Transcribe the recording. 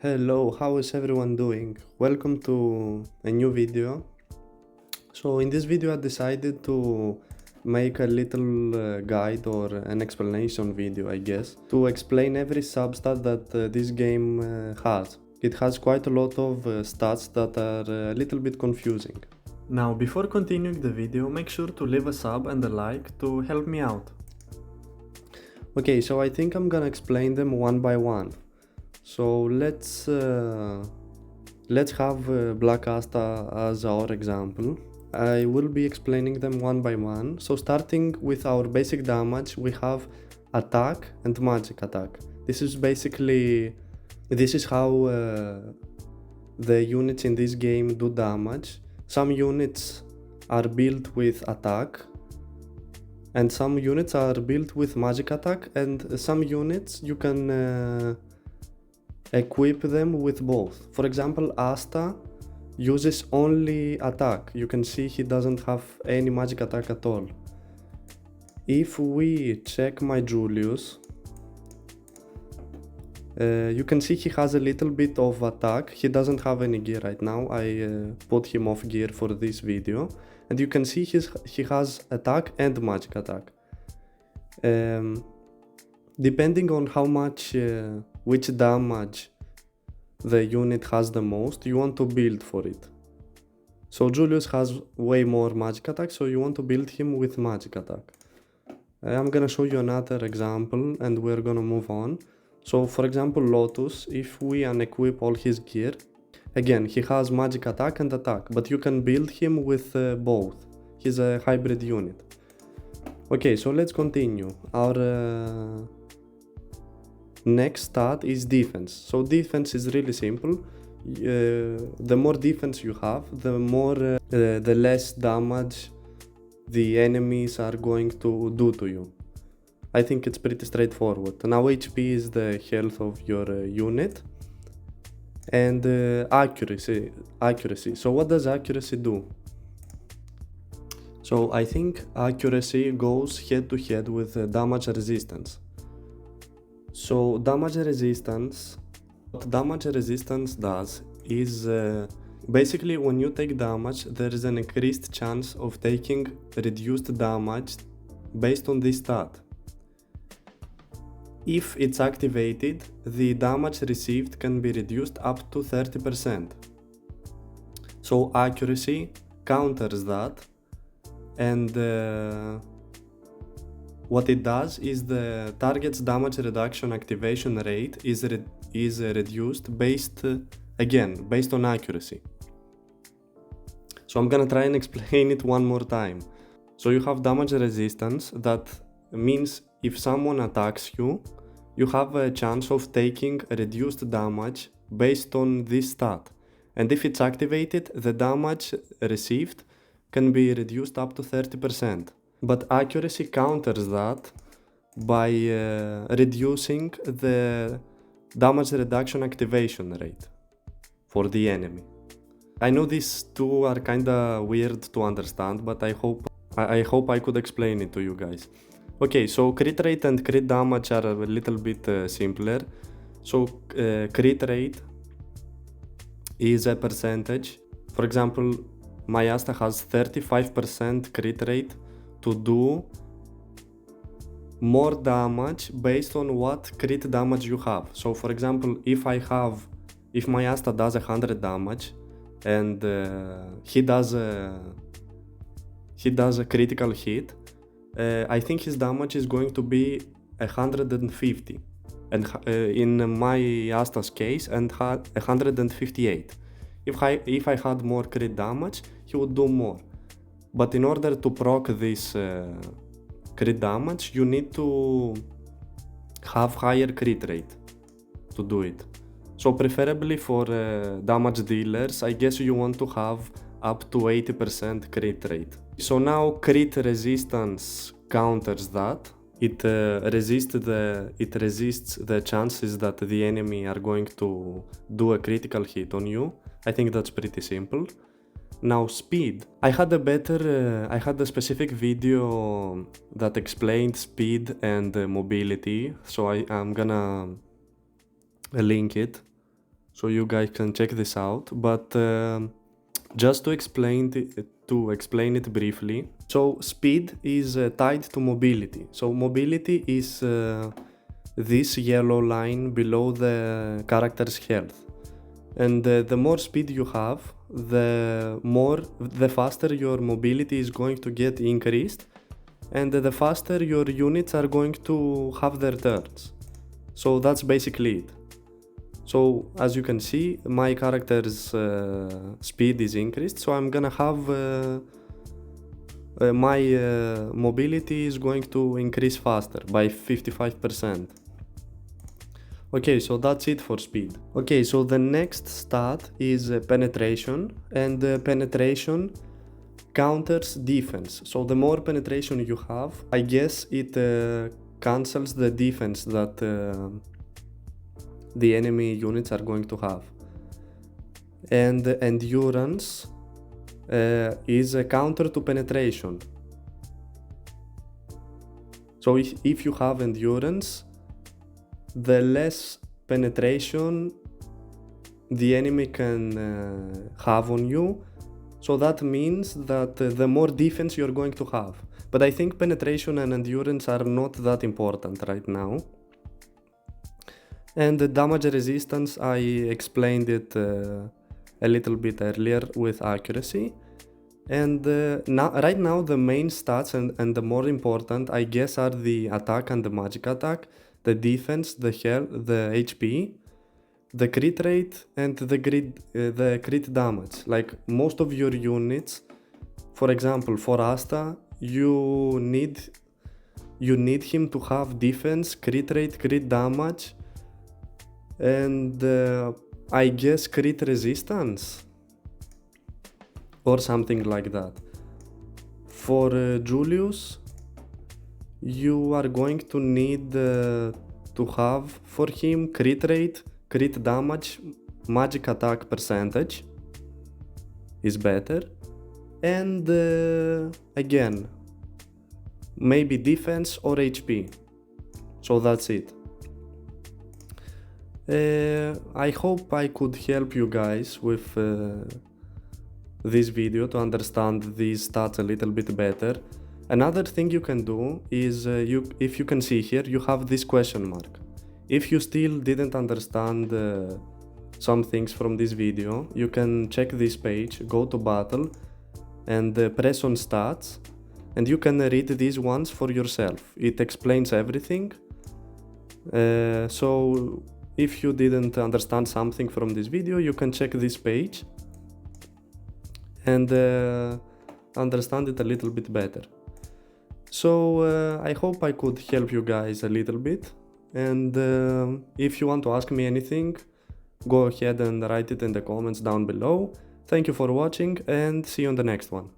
Hello, how is everyone doing? Welcome to a new video. So in this video I decided to make a little guide or an explanation video, I guess, to explain every substat that this game has. It has quite a lot of stats that are a little bit confusing. Now, before continuing the video, make sure to leave a sub and a like to help me out. Okay, so I think I'm gonna explain them one by one. So let's have Black Asta as our example. I will be explaining them one by one. So starting with our basic damage, we have attack and magic attack. This is how the units in this game do damage. Some units are built with attack, and some units are built with magic attack, and some units you can equip them with both. For example, Asta uses only attack. You can see he doesn't have any magic attack at all. If we check my Julius, you can see he has a little bit of attack. He doesn't have any gear right now. I put him off gear for this video, and you can see he has attack and magic attack. Depending on how much which damage the unit has the most, you want to build for it. So Julius has way more magic attack, so you want to build him with magic attack. I'm gonna show you another example and we're gonna move on. So for example, Lotus, if we unequip all his gear, again he has magic attack and attack, but you can build him with both. He's a hybrid unit. Okay, so let's continue. Our next stat is defense. So defense is really simple. The more defense you have, the less damage the enemies are going to do to you. I think it's pretty straightforward. Now HP is the health of your unit, and accuracy. So what does accuracy do? So I think accuracy goes head to head with damage resistance. So what damage resistance does is basically when you take damage, there is an increased chance of taking reduced damage based on this stat. If it's activated, the damage received can be reduced up to 30%. So accuracy counters that, and what it does is the target's damage reduction activation rate is reduced based on accuracy. So I'm gonna try and explain it one more time. So you have damage resistance. That means if someone attacks you, you have a chance of taking reduced damage based on this stat. And if it's activated, the damage received can be reduced up to 30%. But accuracy counters that by reducing the damage reduction activation rate for the enemy. I know these two are kinda weird to understand, but I hope I could explain it to you guys. Okay, so crit rate and crit damage are a little bit simpler. So crit rate is a percentage. For example, my Asta has 35% crit rate to do more damage based on what crit damage you have. So for example, if my Asta does 100 damage and he does a critical hit, I think his damage is going to be 150, and in my Asta's case, and 158. If I had more crit damage, he would do more. But in order to proc this crit damage, you need to have higher crit rate to do it. So preferably for damage dealers, I guess you want to have up to 80% crit rate. So now crit resistance counters that. It resists the chances that the enemy are going to do a critical hit on you. I think that's pretty simple. Now speed. I had a specific video that explained speed and mobility, so I'm gonna link it so you guys can check this out. But just to explain it briefly, so speed is tied to mobility. So mobility is this yellow line below the character's health, and the more speed you have, the faster your mobility is going to get increased, and the faster your units are going to have their turns. So that's basically it. So as you can see, my character's speed is increased, so I'm gonna have my mobility is going to increase faster by 55%. Okay, so that's it for speed. Okay, so the next stat is penetration, and penetration counters defense. So the more penetration you have, I guess it cancels the defense that the enemy units are going to have. And endurance is a counter to penetration. So if you have endurance, the less penetration the enemy can have on you. So that means that the more defense you're going to have. But I think penetration and endurance are not that important right now. And the damage resistance, I explained it a little bit earlier with accuracy. And right now the main stats and the more important, I guess, are the attack and the magic attack, the defense, the health, the HP, the crit rate, and the crit damage. Like most of your units, for example, for Asta, you need him to have defense, crit rate, crit damage, and I guess crit resistance or something like that. For Julius, you are going to need to have for him crit rate, crit damage, magic attack percentage is better, and again, maybe defense or HP. So that's it. I hope I could help you guys with this video to understand these stats a little bit better. Another thing you can do is, if you can see here, you have this question mark. If you still didn't understand some things from this video, you can check this page, go to battle, and press on stats, and you can read these ones for yourself. It explains everything. So if you didn't understand something from this video, you can check this page and understand it a little bit better. So I hope I could help you guys a little bit, and if you want to ask me anything, go ahead and write it in the comments down below. Thank you for watching, and see you on the next one.